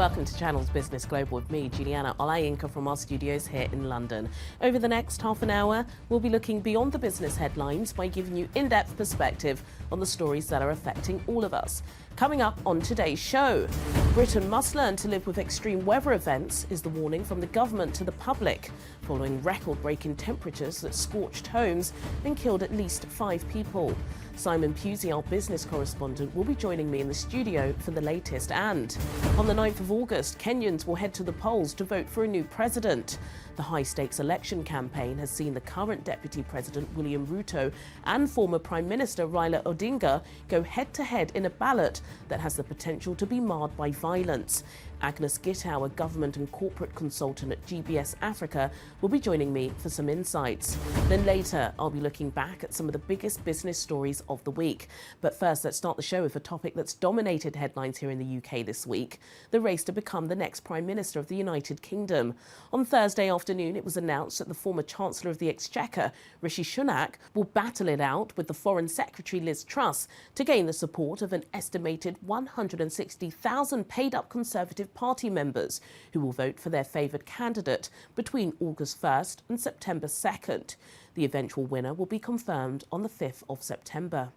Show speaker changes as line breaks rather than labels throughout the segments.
Welcome to Channel's Business Global with me, Juliana Olayinka from our studios here in London. Over the next half an hour, we'll be looking beyond the business headlines by giving you in-depth perspective on the stories that are affecting all of us. Coming up on today's show, Britain must learn to live with extreme weather events is the warning from the government to the public, following record-breaking temperatures that scorched homes and killed at least 5 people. Simon Pusey, our business correspondent, will be joining me in the studio for the latest. And on the 9th of August, Kenyans will head to the polls to vote for a new president. The high-stakes election campaign has seen the current Deputy President William Ruto and former Prime Minister Raila Odinga go head-to-head in a ballot that has the potential to be marred by violence. Agnes Gittow, a government and corporate consultant at GBS Africa, will be joining me for some insights. Then later, I'll be looking back at some of the biggest business stories of the week. But first, let's start the show with a topic that's dominated headlines here in the UK this week: the race to become the next Prime Minister of the United Kingdom. On Thursday afternoon, it was announced that the former Chancellor of the Exchequer, Rishi Sunak, will battle it out with the Foreign Secretary Liz Truss to gain the support of an estimated 160,000 paid-up Conservative Party members who will vote for their favoured candidate between August 1st and September 2nd. The eventual winner will be confirmed on the 5th of September.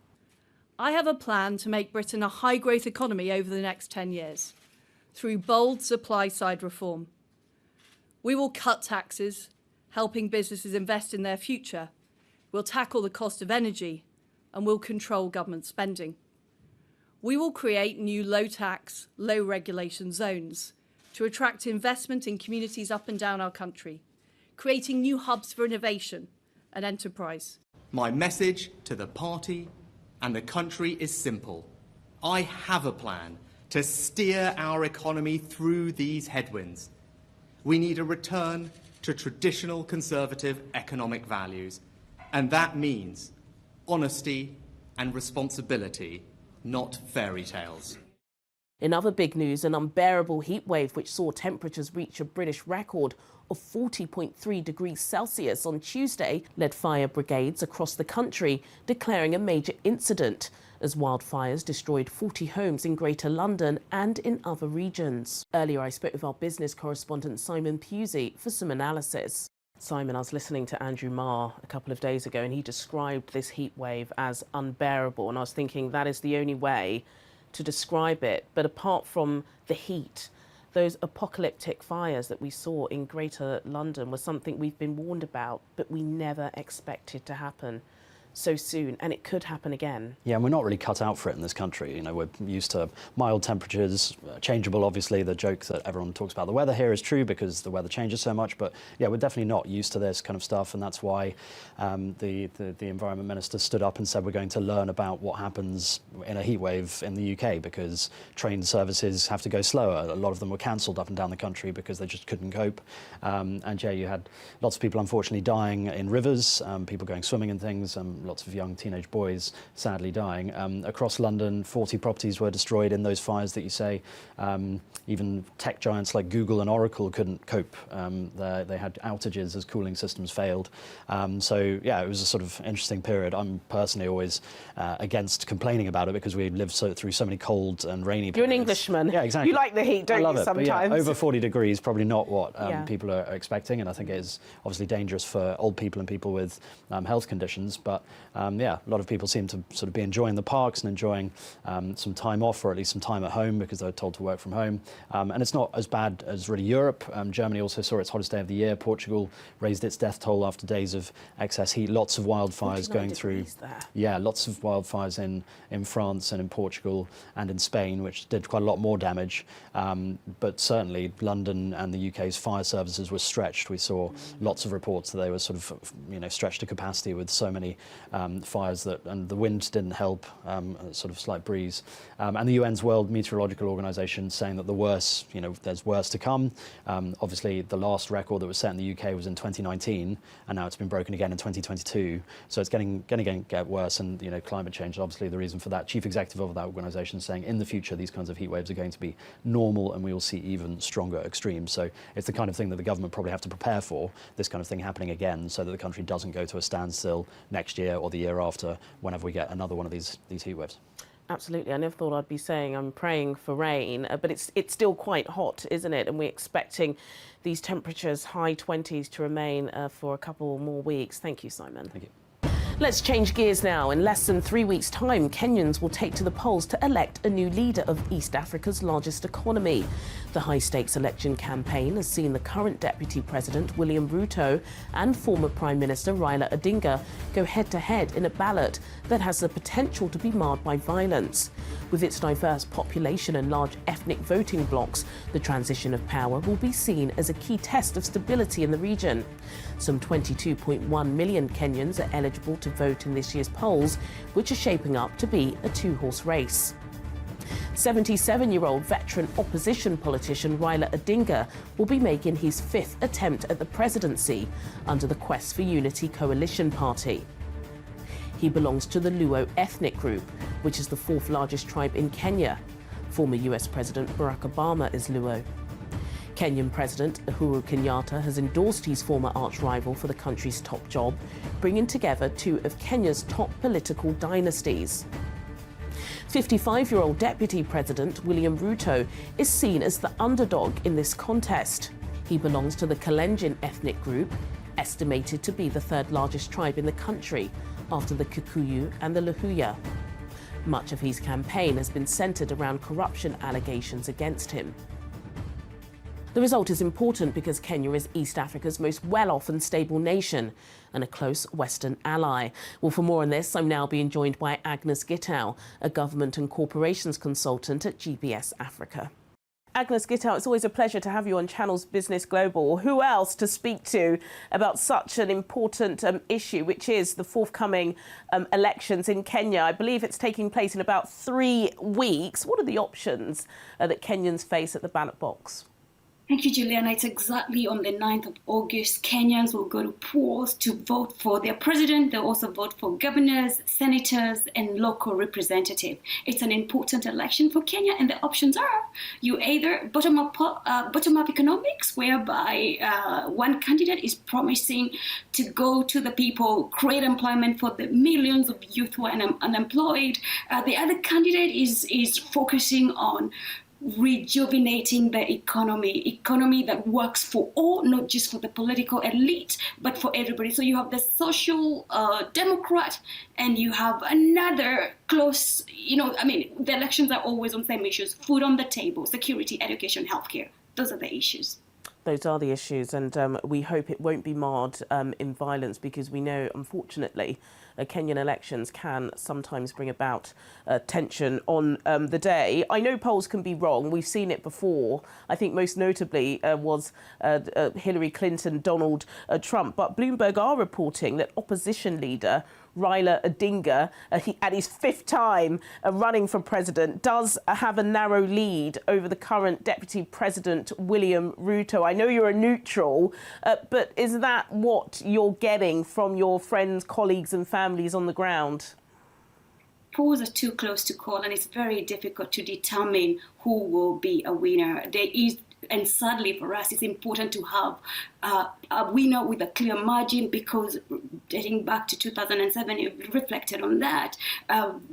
I have a plan to make Britain a high-growth economy over the next 10 years through bold supply-side reform. We will cut taxes, helping businesses invest in their future. We'll tackle the cost of energy and we'll control government spending. We will create new low-tax, low-regulation zones to attract investment in communities up and down our country, creating new hubs for innovation and enterprise.
My message to the party and the country is simple. I have a plan to steer our economy through these headwinds. We need a return to traditional Conservative economic values, and that means honesty and responsibility, not fairy tales.
In other big news, an unbearable heatwave which saw temperatures reach a British record of 40.3 degrees Celsius on Tuesday led fire brigades across the country declaring a major incident as wildfires destroyed 40 homes in Greater London and in other regions. Earlier, I spoke with our business correspondent Simon Pusey for some analysis. Simon, I was listening to Andrew Marr a couple of days ago and he described this heat wave as unbearable, and I was thinking that is the only way to describe it. But apart from the heat, those apocalyptic fires that we saw in Greater London was something we've been warned about, but we never expected to happen so soon, and it could happen again.
Yeah, and we're not really cut out for it in this country. You know, we're used to mild temperatures, changeable, obviously. The joke that everyone talks about the weather here is true because the weather changes so much, but yeah, we're definitely not used to this kind of stuff, and that's why the Environment Minister stood up and said we're going to learn about what happens in a heat wave in the UK because train services have to go slower. A lot of them were cancelled up and down the country because they just couldn't cope. And yeah, you had lots of people unfortunately dying in rivers, people going swimming and things, lots of young teenage boys sadly dying. Across London, 40 properties were destroyed in those fires that you say. Even tech giants like Google and Oracle couldn't cope. They had outages as cooling systems failed. So yeah, it was a sort of interesting period. I'm personally always against complaining about it because we lived through so many cold and rainy periods.
You're an Englishman.
Yeah, exactly.
You like the heat, don't
I love
you,
it,
sometimes?
but yeah, over 40 degrees, probably not what
Yeah.
people are expecting, and I think it is obviously dangerous for old people and people with health conditions, but yeah, a lot of people seem to sort of be enjoying the parks and enjoying some time off, or at least some time at home because they were told to work from home. And it's not as bad as really Europe. Germany also saw its hottest day of the year. Portugal raised its death toll after days of excess heat. Lots of wildfires going through.
There.
Yeah, lots of wildfires in France and in Portugal and in Spain, which did quite a lot more damage. But certainly London and the UK's fire services were stretched. We saw lots of reports that they were sort of, you know, stretched to capacity with so many fires and the wind didn't help, sort of slight breeze. And the UN's World Meteorological Organization saying that the worst, you know, there's worse to come. Obviously, the last record that was set in the UK was in 2019, and now it's been broken again in 2022. So it's going to get worse, and you know, climate change is obviously the reason for that. Chief executive of that organisation saying in the future these kinds of heat waves are going to be normal, and we will see even stronger extremes. So it's the kind of thing that the government probably have to prepare for, this kind of thing happening again, so that the country doesn't go to a standstill next year or the year after, whenever we get another one of these heat waves.
Absolutely. I never thought I'd be saying I'm praying for rain, but it's still quite hot, isn't it? And we're expecting these temperatures, high 20s, to remain for a couple more weeks. Thank you, Simon.
Thank you.
Let's change gears now. In less than 3 weeks' time, Kenyans will take to the polls to elect a new leader of East Africa's largest economy. The high-stakes election campaign has seen the current Deputy President, William Ruto, and former Prime Minister Raila Odinga go head-to-head in a ballot that has the potential to be marred by violence. With its diverse population and large ethnic voting blocs, the transition of power will be seen as a key test of stability in the region. Some 22.1 million Kenyans are eligible to vote in this year's polls, which are shaping up to be a two-horse race. 77-year-old veteran opposition politician Raila Odinga will be making his fifth attempt at the presidency under the Quest for Unity coalition party. He belongs to the Luo ethnic group, which is the fourth largest tribe in Kenya. Former US President Barack Obama is Luo. Kenyan President Uhuru Kenyatta has endorsed his former arch-rival for the country's top job, bringing together two of Kenya's top political dynasties. 55-year-old Deputy President William Ruto is seen as the underdog in this contest. He belongs to the Kalenjin ethnic group, estimated to be the third largest tribe in the country, after the Kikuyu and the Luhya. Much of his campaign has been centred around corruption allegations against him. The result is important because Kenya is East Africa's most well-off and stable nation and a close Western ally. Well, for more on this, I'm now being joined by Agnes Gitau, a government and corporations consultant at GPS Africa. Agnes Gitau, it's always a pleasure to have you on Channel's Business Global. Who else to speak to about such an important issue, which is the forthcoming elections in Kenya? I believe it's taking place in about 3 weeks. What are the options that Kenyans face at the ballot box?
Thank you, Juliana. It's exactly on the 9th of August. Kenyans will go to polls to vote for their president. They'll also vote for governors, senators, and local representatives. It's an important election for Kenya, and the options are you either bottom-up economics, whereby one candidate is promising to go to the people, create employment for the millions of youth who are unemployed. The other candidate is focusing on rejuvenating the economy that works for all, not just for the political elite, but for everybody. So you have the social Democrat, and you have another close, the elections are always on the same issues: food on the table, security, education, healthcare. Those are the issues.
Those are the issues, and we hope it won't be marred in violence, because we know, unfortunately, Kenyan elections can sometimes bring about tension on the day. I know polls can be wrong. We've seen it before. I think most notably was Hillary Clinton, Donald Trump. But Bloomberg are reporting that opposition leader Raila Odinga, at his fifth time running for president, does have a narrow lead over the current Deputy President, William Ruto. I know you're a neutral, but is that what you're getting from your friends, colleagues and families on the ground?
Polls are too close to call, and it's very difficult to determine who will be a winner. And sadly for us, it's important to have a winner with a clear margin, because dating back to 2007, it reflected on that,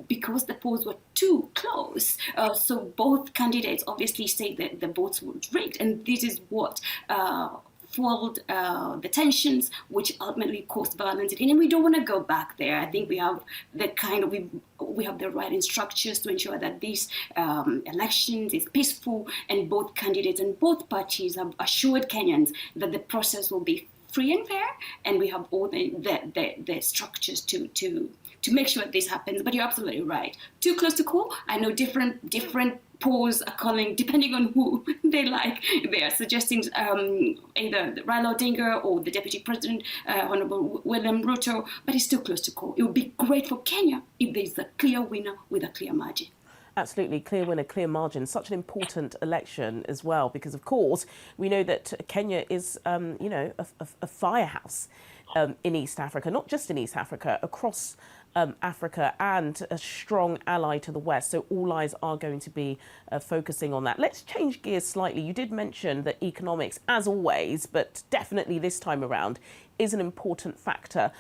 because the polls were too close. So both candidates obviously say that the votes were rigged, and this is what fueled the tensions, which ultimately caused violence. And we don't want to go back there. I think we have we have the right structures to ensure that these elections is peaceful, and both candidates and both parties have assured Kenyans that the process will be free and fair, and we have all the structures to make sure this happens. But you're absolutely right. Too close to call. I know different polls are calling, depending on who they like. They are suggesting either Raila Odinga or the Deputy President, Honorable William Ruto, but it's still close to call. It would be great for Kenya if there's a clear winner with a clear margin.
Absolutely, clear winner, clear margin. Such an important election as well, because of course we know that Kenya is, a firehouse in East Africa, not just in East Africa, across Africa, and a strong ally to the West. So all eyes are going to be focusing on that. Let's change gears slightly. You did mention that economics, as always, but definitely this time around, is an important factor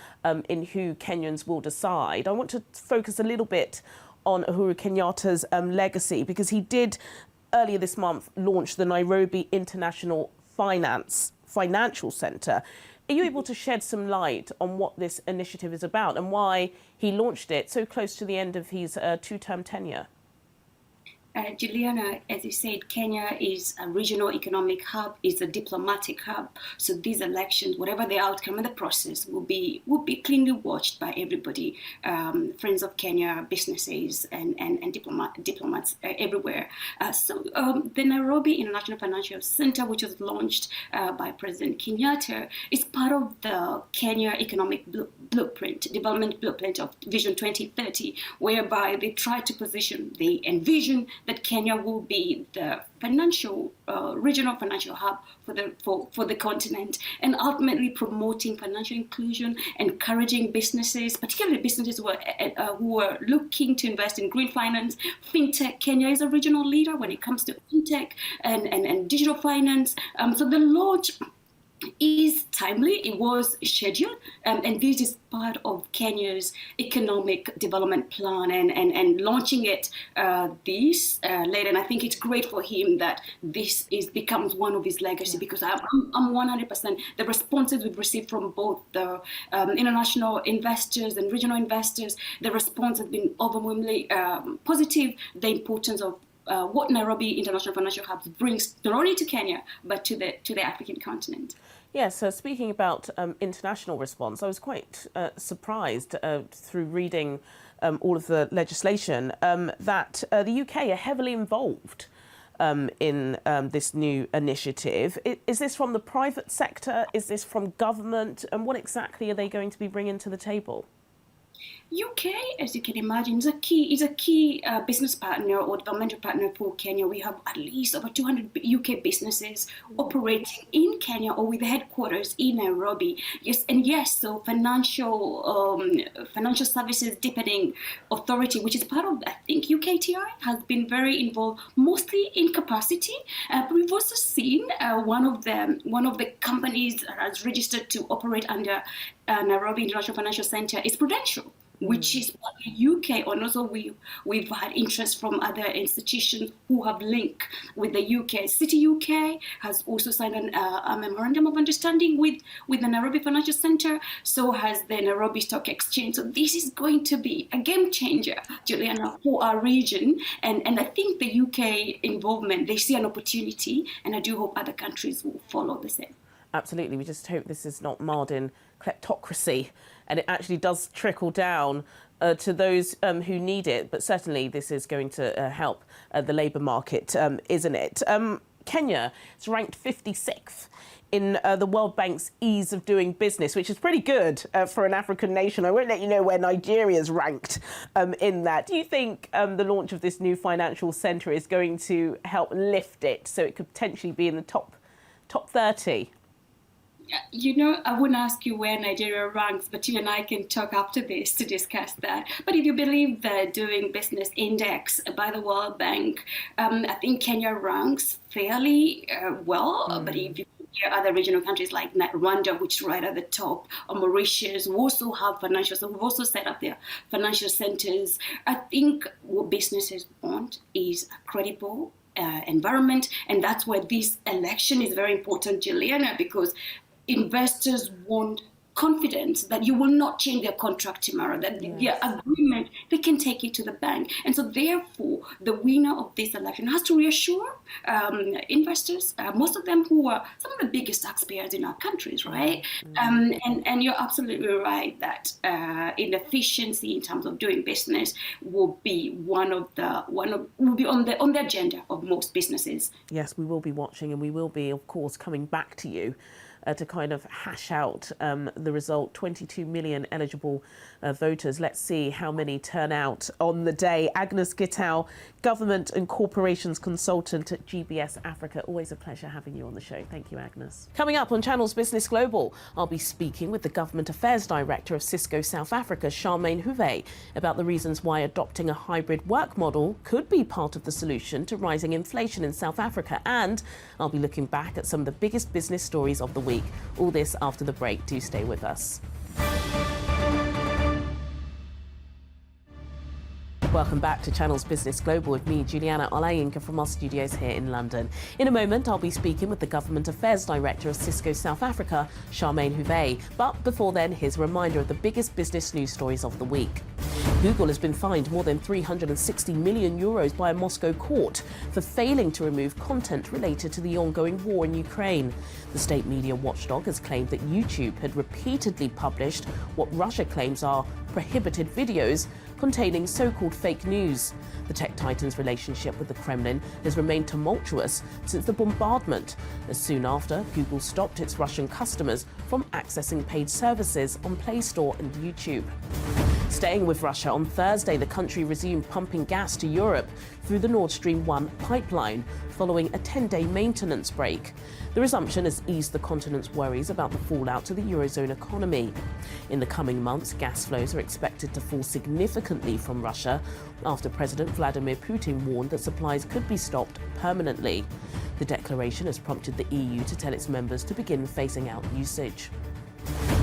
in who Kenyans will decide. I want to focus a little bit on Uhuru Kenyatta's legacy, because he did earlier this month launch the Nairobi International Financial Centre. Are you able to shed some light on what this initiative is about and why he launched it so close to the end of his two-term tenure?
Juliana, as you said, Kenya is a regional economic hub, is a diplomatic hub. So these elections, whatever the outcome of the process, will be cleanly watched by everybody, friends of Kenya, businesses, and diplomats everywhere. The Nairobi International Financial Center, which was launched by President Kenyatta, is part of the Kenya economic development blueprint of Vision 2030, whereby they try to position, they envision that Kenya will be the regional financial hub for the continent, and ultimately promoting financial inclusion, encouraging businesses, particularly businesses who are looking to invest in green finance, fintech. Kenya is a regional leader when it comes to fintech and digital finance. So the launch is timely. It was scheduled, and this is part of Kenya's economic development plan, and launching it this late. And I think it's great for him that this becomes one of his legacy, because I'm 100%. The responses we've received from both the international investors and regional investors, the response has been overwhelmingly positive. The importance of what Nairobi International Financial Hub brings not only to Kenya but to the African continent.
Yes, speaking about international response, I was quite surprised through reading all of the legislation that the UK are heavily involved in this new initiative. Is this from the private sector? Is this from government? And what exactly are they going to be bringing to the table?
UK, as you can imagine, is a key business partner or developmental partner for Kenya. We have at least over 200 UK businesses operating in Kenya or with headquarters in Nairobi. So financial services deepening authority, which is part of, I think, UKTI, has been very involved, mostly in capacity. But we've also seen one of the companies that has registered to operate under Nairobi International Financial Center is Prudential, which is what the UK, and also we've had interest from other institutions who have linked with the UK. City UK has also signed a memorandum of understanding with the Nairobi Financial Center, so has the Nairobi Stock Exchange. So this is going to be a game changer, Juliana, for our region. And I think the UK involvement, they see an opportunity, and I do hope other countries will follow the same.
Absolutely. We just hope this is not marred in kleptocracy and it actually does trickle down to those who need it. But certainly this is going to help the labour market, isn't it? Kenya is ranked 56th in the World Bank's ease of doing business, which is pretty good for an African nation. I won't let you know where Nigeria's ranked in that. Do you think the launch of this new financial centre is going to help lift it so it could potentially be in the top 30?
You know, I wouldn't ask you where Nigeria ranks, but you and I can talk after this to discuss that. But if you believe the Doing Business Index by the World Bank, I think Kenya ranks fairly well. But if you compare other regional countries like Rwanda, which is right at the top, or Mauritius, who also have financial, so we've also set up their financial centers. I think what businesses want is a credible environment, and that's why this election is very important, Juliana, because investors want confidence that you will not change their contract tomorrow, that their agreement, they can take it to the bank. And so therefore, the winner of this election has to reassure investors, most of them who are some of the biggest taxpayers in our countries, right? And you're absolutely right that inefficiency in terms of doing business will be will be on the agenda of most businesses.
Yes, we will be watching, and we will be, of course, coming back to you to kind of hash out the result. 22 million eligible voters. Let's see how many turn out on the day. Agnes Gitau, Government and Corporations Consultant at GBS Africa. Always a pleasure having you on the show. Thank you, Agnes. Coming up on Channel's Business Global, I'll be speaking with the Government Affairs Director of Cisco South Africa, Charmaine Huve, about the reasons why adopting a hybrid work model could be part of the solution to rising inflation in South Africa. And I'll be looking back at some of the biggest business stories of the week. All this after the break. Do stay with us. Welcome back to Channel's Business Global with me, Juliana Olayinka, from our studios here in London. In a moment, I'll be speaking with the Government Affairs Director of Cisco South Africa, Charmaine Huvet. But before then, here's a reminder of the biggest business news stories of the week. Google has been fined more than 360 million euros by a Moscow court for failing to remove content related to the ongoing war in Ukraine. The state media watchdog has claimed that YouTube had repeatedly published what Russia claims are prohibited videos containing so-called fake news. The tech titan's relationship with the Kremlin has remained tumultuous since the bombardment, as soon after Google stopped its Russian customers from accessing paid services on Play Store and YouTube. Staying with Russia, on Thursday, the country resumed pumping gas to Europe through the Nord Stream 1 pipeline following a 10-day maintenance break. The resumption has eased the continent's worries about the fallout to the Eurozone economy. In the coming months, gas flows are expected to fall significantly from Russia after President Vladimir Putin warned that supplies could be stopped permanently. The declaration has prompted the EU to tell its members to begin phasing out usage.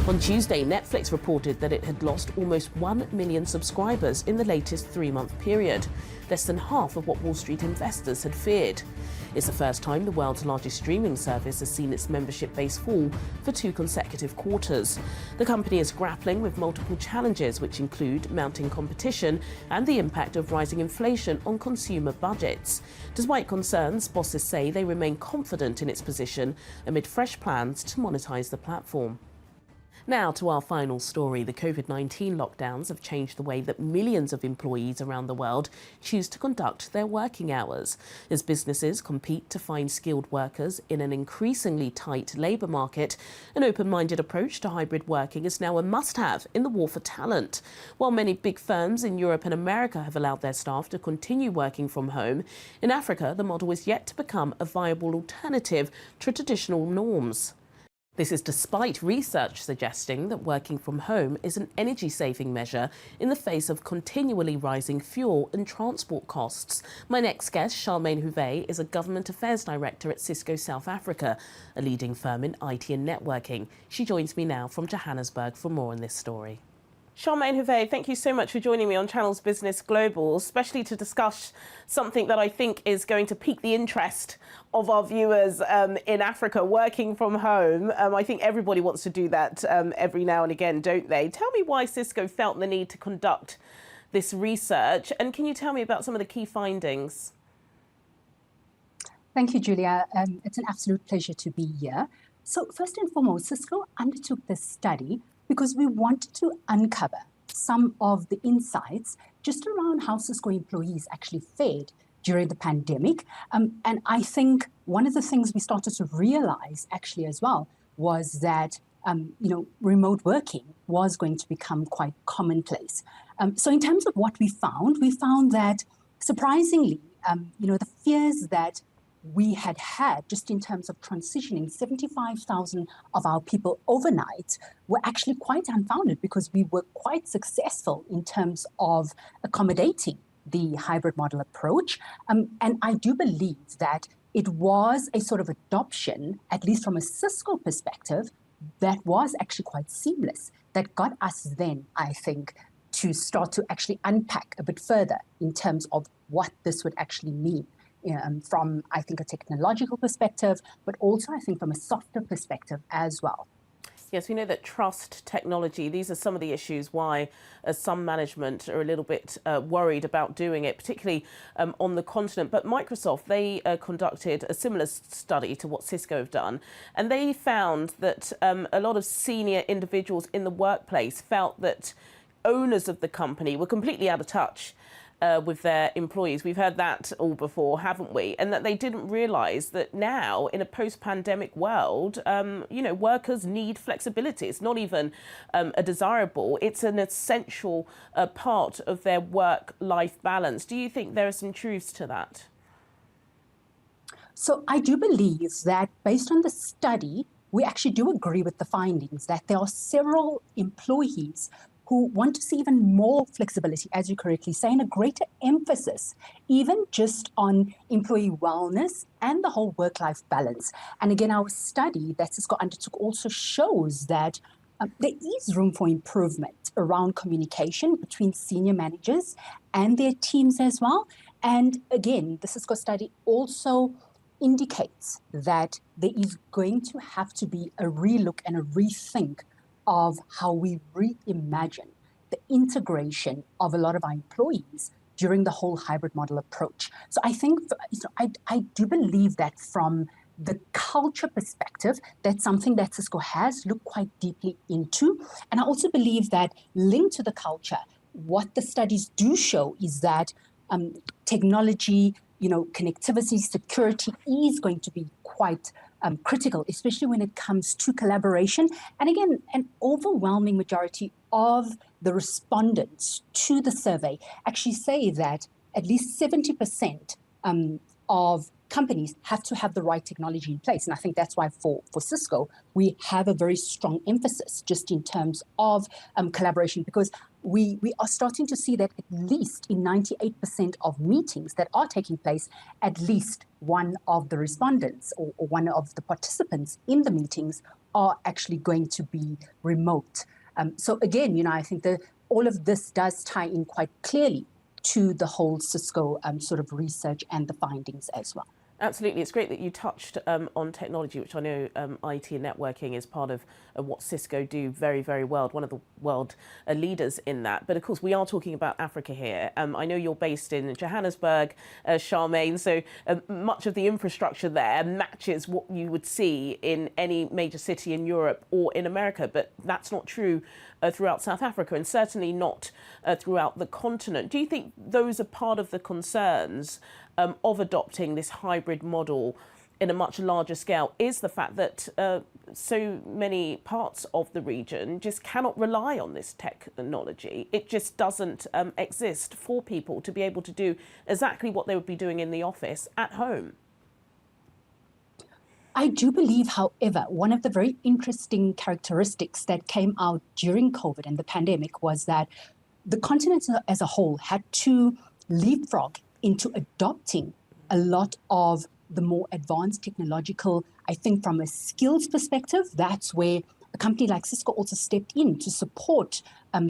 On Tuesday, Netflix reported that it had lost almost 1 million subscribers in the latest 3-month period, less than half of what Wall Street investors had feared. It's the first time the world's largest streaming service has seen its membership base fall for 2 consecutive quarters. The company is grappling with multiple challenges, which include mounting competition and the impact of rising inflation on consumer budgets. Despite concerns, bosses say they remain confident in its position amid fresh plans to monetize the platform. Now to our final story. The COVID-19 lockdowns have changed the way that millions of employees around the world choose to conduct their working hours. As businesses compete to find skilled workers in an increasingly tight labour market, an open-minded approach to hybrid working is now a must-have in the war for talent. While many big firms in Europe and America have allowed their staff to continue working from home, in Africa the model is yet to become a viable alternative to traditional norms. This is despite research suggesting that working from home is an energy-saving measure in the face of continually rising fuel and transport costs. My next guest, Charmaine Huvet, is a Government Affairs Director at Cisco South Africa, a leading firm in IT and networking. She joins me now from Johannesburg for more on this story. Charmaine Huvet, thank you so much for joining me on Channel's Business Global, especially to discuss something that I think is going to pique the interest of our viewers in Africa, working from home. I think everybody wants to do that every now and again, don't they? Tell me why Cisco felt the need to conduct this research, and can you tell me about some of the key findings?
Thank you, Julia. It's an absolute pleasure to be here. So first and foremost, Cisco undertook this study because we wanted to uncover some of the insights just around how Cisco employees actually fared during the pandemic. And I think one of the things we started to realize actually as well was that, remote working was going to become quite commonplace. So in terms of what we found that surprisingly, the fears that we had just in terms of transitioning 75,000 of our people overnight were actually quite unfounded, because we were quite successful in terms of accommodating the hybrid model approach. And I do believe that it was a sort of adoption, at least from a Cisco perspective, that was actually quite seamless, that got us then, I think, to start to actually unpack a bit further in terms of what this would actually mean. From, I think, a technological perspective, but also, I think, from a softer perspective as well.
Yes, we know that trust, technology, these are some of the issues why some management are a little bit worried about doing it, particularly on the continent. But Microsoft, they conducted a similar study to what Cisco have done, and they found that a lot of senior individuals in the workplace felt that owners of the company were completely out of touch with their employees. We've heard that all before, haven't we? And that they didn't realise that now, in a post-pandemic world, workers need flexibility. It's not even a desirable, it's an essential part of their work-life balance. Do you think there are some truths to that?
So I do believe that based on the study, we actually do agree with the findings that there are several employees who want to see even more flexibility, as you correctly say, and a greater emphasis, even just on employee wellness and the whole work-life balance. And again, our study that Cisco undertook also shows that there is room for improvement around communication between senior managers and their teams as well. And again, the Cisco study also indicates that there is going to have to be a relook and a rethink of how we reimagine the integration of a lot of our employees during the whole hybrid model approach. So I think, I do believe that from the culture perspective, that's something that Cisco has looked quite deeply into. And I also believe that linked to the culture, what the studies do show is that technology, connectivity, security is going to be quite critical, especially when it comes to collaboration. And again, an overwhelming majority of the respondents to the survey actually say that at least 70% of companies have to have the right technology in place. And I think that's why for Cisco, we have a very strong emphasis just in terms of collaboration, because we are starting to see that at least in 98% of meetings that are taking place, at least one of the respondents or one of the participants in the meetings are actually going to be remote. So again, I think that all of this does tie in quite clearly to the whole Cisco sort of research and the findings as well.
Absolutely. It's great that you touched on technology, which I know IT and networking is part of what Cisco do very, very well, one of the world leaders in that. But of course, we are talking about Africa here. I know you're based in Johannesburg, Charmaine, so much of the infrastructure there matches what you would see in any major city in Europe or in America, but that's not true throughout South Africa, and certainly not throughout the continent. Do you think those are part of the concerns of adopting this hybrid model in a much larger scale, is the fact that so many parts of the region just cannot rely on this technology? It just doesn't exist for people to be able to do exactly what they would be doing in the office at home.
I do believe, however, one of the very interesting characteristics that came out during COVID and the pandemic was that the continent as a whole had to leapfrog into adopting a lot of the more advanced technological, I think from a skills perspective, that's where a company like Cisco also stepped in to support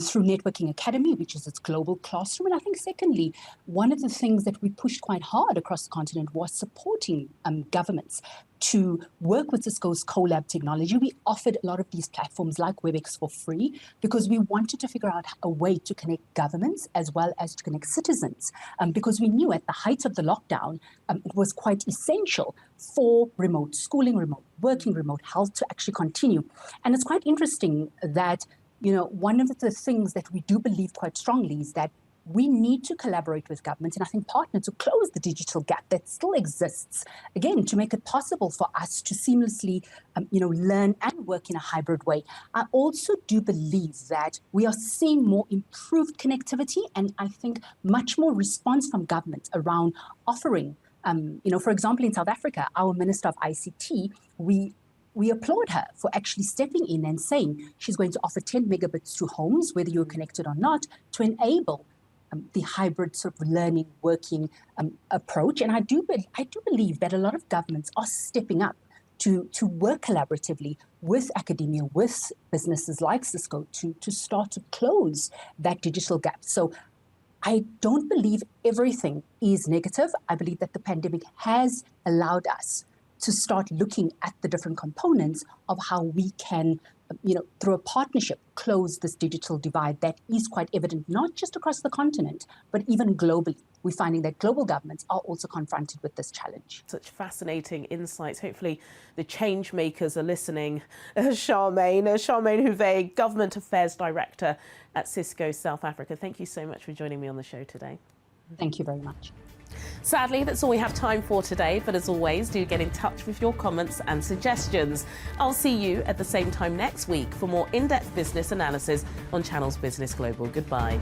through Networking Academy, which is its global classroom. And I think secondly, one of the things that we pushed quite hard across the continent was supporting governments to work with Cisco's collab technology. We offered a lot of these platforms like WebEx for free because we wanted to figure out a way to connect governments as well as to connect citizens, because we knew at the height of the lockdown, it was quite essential for remote schooling, remote working, remote health to actually continue. And it's quite interesting that, one of the things that we do believe quite strongly is that we need to collaborate with governments and I think partner to close the digital gap that still exists, again, to make it possible for us to seamlessly, learn and work in a hybrid way. I also do believe that we are seeing more improved connectivity and I think much more response from government around offering, for example, in South Africa, our Minister of ICT, we applaud her for actually stepping in and saying she's going to offer 10 megabits to homes, whether you're connected or not, to enable the hybrid sort of learning, working approach. And I do believe that a lot of governments are stepping up to work collaboratively with academia, with businesses like Cisco to start to close that digital gap. So I don't believe everything is negative. I believe that the pandemic has allowed us to start looking at the different components of how we can, through a partnership, close this digital divide that is quite evident, not just across the continent, but even globally. We're finding that global governments are also confronted with this challenge.
Such fascinating insights. Hopefully the change makers are listening. Charmaine Houvet, Government Affairs Director at Cisco South Africa. Thank you so much for joining me on the show today.
Thank you very much.
Sadly, that's all we have time for today, but as always, do get in touch with your comments and suggestions. I'll see you at the same time next week for more in-depth business analysis on Channel's Business Global. Goodbye.